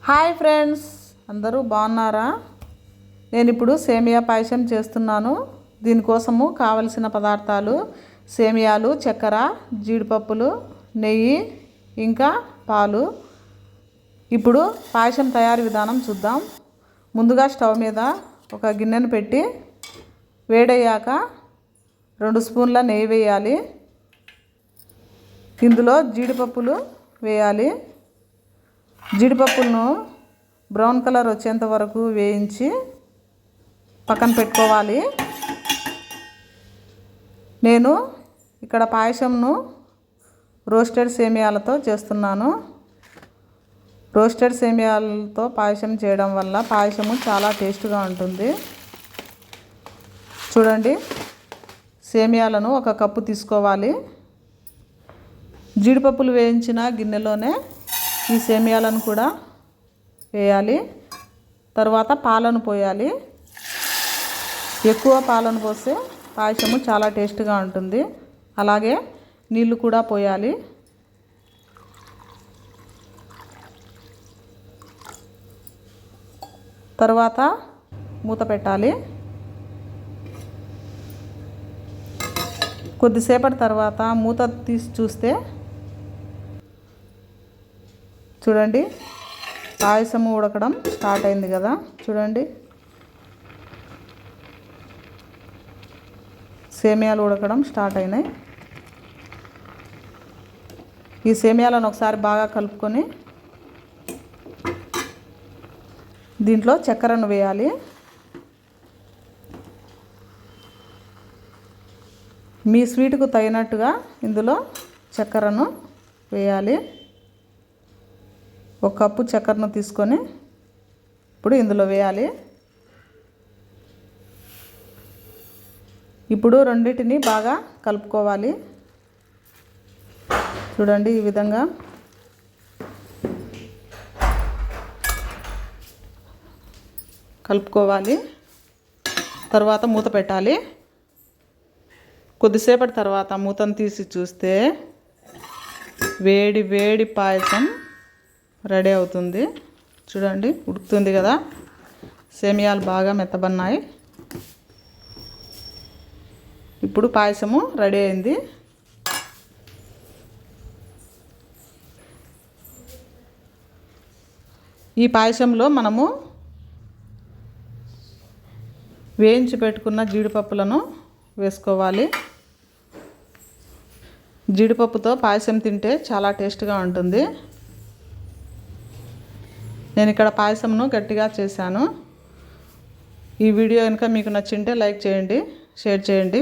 Hi friends, అందరూ బాగున్నారా? నేను ఇప్పుడు సేమియా పాయసం చేస్తున్నాను. దీనికోసము కావలసిన పదార్థాలు సేమియాలు, చక్కెర, జీడిపప్పులు, నెయ్యి, ఇంకా పాలు. ఇప్పుడు పాయసం తయారీ విధానం చూద్దాం. ముందుగా స్టవ్ మీద ఒక గిన్నెను పెట్టి వేడయ్యాక 2 స్పూన్ల నెయ్యి వేయాలి. ఇందులో జీడిపప్పులు వేయాలి. జీడిపప్పులను బ్రౌన్ కలర్ వచ్చేంత వరకు వేయించి పక్కన పెట్టుకోవాలి. నేను ఇక్కడ పాయసంను రోస్టెడ్ సేమియాలతో చేస్తున్నాను. రోస్టెడ్ సేమియాలతో పాయసం చేయడం వల్ల పాయసము చాలా టేస్ట్గా ఉంటుంది. చూడండి, సేమియాలను 1 కప్పు తీసుకోవాలి. జీడిపప్పులు వేయించిన గిన్నెలోనే ఈ సేమియాలను కూడా వేయాలి. తర్వాత పాలను పోయాలి. ఎక్కువ పాలను పోస్తే పాయసము చాలా టేస్ట్గా ఉంటుంది. అలాగే నీళ్ళు కూడా పోయాలి. తర్వాత మూత పెట్టాలి. కొద్దిసేపటి తర్వాత మూత తీసి చూస్తే చూడండి, పాయసము ఉడకడం స్టార్ట్ అయింది కదా. చూడండి, సేమియాలు ఉడకడం స్టార్ట్ అయినాయి. ఈ సేమియాలను ఒకసారి బాగా కలుపుకొని దీంట్లో చక్కెరను వేయాలి. మీ స్వీటుకు తగినట్టుగా ఇందులో చక్కెరను వేయాలి. 1 కప్పు చక్కెరను తీసుకొని ఇప్పుడు ఇందులో వేయాలి. ఇప్పుడు రెండింటిని బాగా కలుపుకోవాలి. చూడండి, ఈ విధంగా కలుపుకోవాలి. తర్వాత మూత పెట్టాలి. కొద్దిసేపటి తర్వాత మూతను తీసి చూస్తే వేడి వేడి పాయసం రెడీ అవుతుంది. చూడండి, ఉడుకుతుంది కదా. సేమియాలు బాగా మెత్తబన్నాయి. ఇప్పుడు పాయసము రెడీ అయింది. ఈ పాయసంలో మనము వేయించి పెట్టుకున్న జీడిపప్పులను వేసుకోవాలి. జీడిపప్పుతో పాయసం తింటే చాలా టేస్ట్గా ఉంటుంది. నేను ఇక్కడ పాయసంను గట్టిగా చేశాను. ఈ వీడియో కనుక మీకు నచ్చింటే లైక్ చేయండి, షేర్ చేయండి.